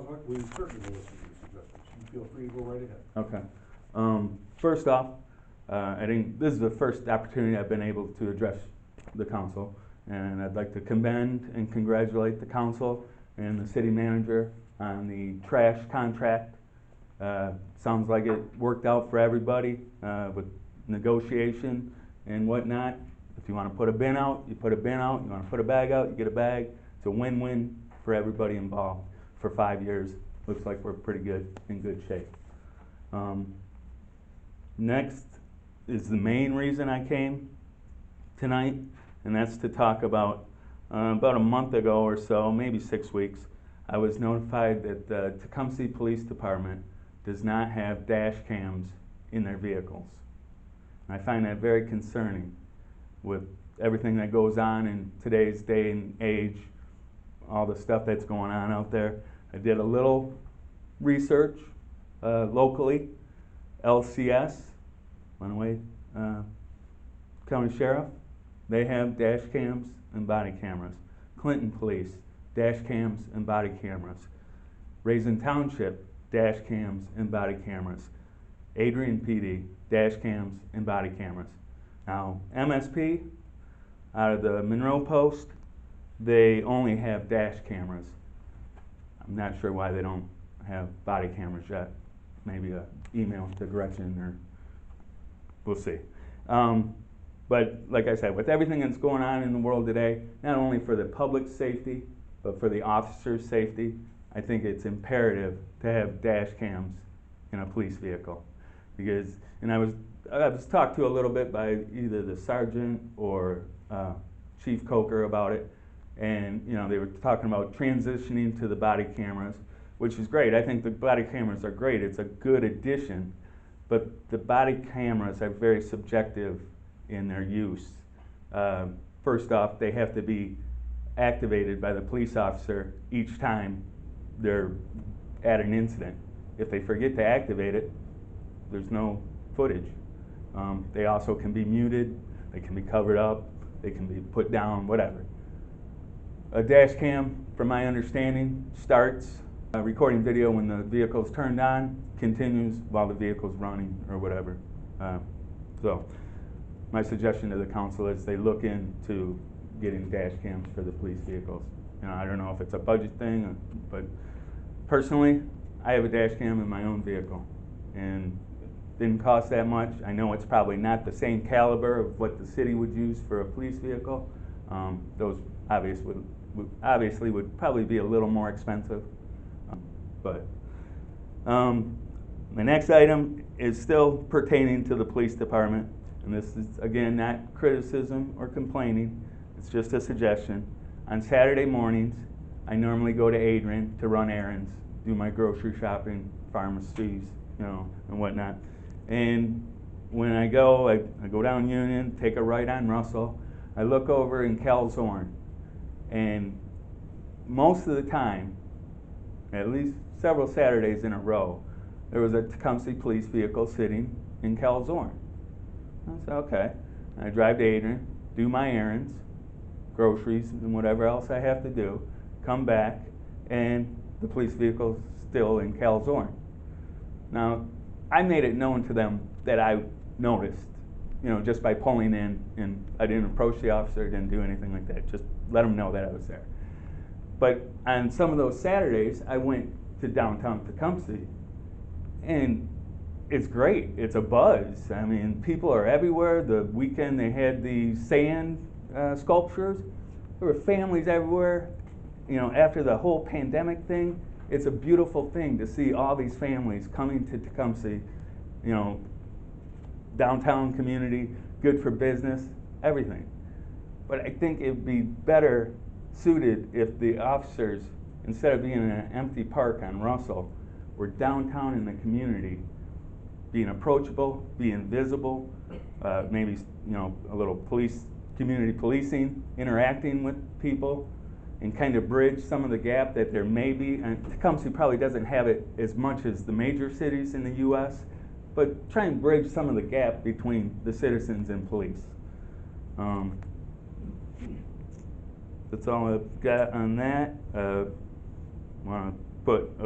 Councilman, we certainly will listen to your suggestions. You feel free to go right ahead. Okay. First off, I think this is the first opportunity I've been able to address the council, and I'd like to commend and congratulate the council and the city manager on the trash contract. Sounds like it worked out for everybody with negotiation and whatnot. If you want to put a bin out, you put a bin out. You want to put a bag out, you get a bag. It's a win-win for everybody involved for 5 years. Looks like we're pretty good, in good shape. Next is the main reason I came tonight, and that's to talk about a month ago or so, maybe 6 weeks, I was notified that the Tecumseh Police Department does not have dash cams in their vehicles. And I find that very concerning with everything that goes on in today's day and age, all the stuff that's going on out there. I did a little research locally. LCS, Runaway County Sheriff, they have dash cams and body cameras. Clinton Police, dash cams and body cameras. Raisin Township, dash cams and body cameras. Adrian PD, dash cams and body cameras. Now, MSP, out of the Monroe Post, they only have dash cameras. I'm not sure why they don't have body cameras yet. Maybe an email to Gretchen, or we'll see. But like I said, with everything that's going on in the world today, not only for the public safety, but for the officers' safety, I think it's imperative to have dash cams in a police vehicle. Because, and I was talked to a little bit by either the sergeant or Chief Coker about it, and they were talking about transitioning to the body cameras, which is great. I think the body cameras are great. It's a good addition, but the body cameras are very subjective in their use. First off, they have to be activated by the police officer each time they're at an incident. If they forget to activate it, there's no footage. They also can be muted, they can be covered up, they can be put down, whatever. A dash cam, from my understanding, starts recording video when the vehicle's turned on, continues while the vehicle's running or whatever. So my suggestion to the council is they look into getting dash cams for the police vehicles. I don't know if it's a budget thing, but personally, I have a dash cam in my own vehicle, and it didn't cost that much. I know it's probably not the same caliber of what the city would use for a police vehicle. Those obviously would probably be a little more expensive. But the next item is still pertaining to the police department, and this is, again, not criticism or complaining. It's just a suggestion. On Saturday mornings, I normally go to Adrian to run errands, do my grocery shopping, pharmacies, and whatnot. And when I go down Union, take a right on Russell. I look over in Calzorn, and most of the time, at least several Saturdays in a row, there was a Tecumseh police vehicle sitting in Calzorn. I said, okay. I drive to Adrian, do my errands, groceries, and whatever else I have to do, come back, and the police vehicle's still in Calzorn. Now, I made it known to them that I noticed, just by pulling in, and I didn't approach the officer, didn't do anything like that, just let them know that I was there. But on some of those Saturdays, I went to downtown Tecumseh, and it's great. It's a buzz. I mean, people are everywhere. The weekend they had the sand sculptures. There were families everywhere. After the whole pandemic thing, it's a beautiful thing to see all these families coming to Tecumseh, downtown community, good for business, everything. But I think it'd be better suited if the officers, instead of being in an empty park on Russell, were downtown in the community, being approachable, being visible, maybe a little community policing, interacting with people, and kind of bridge some of the gap that there may be. And Tecumseh probably doesn't have it as much as the major cities in the U.S., but try and bridge some of the gap between the citizens and police. That's all I've got on that. Want to put a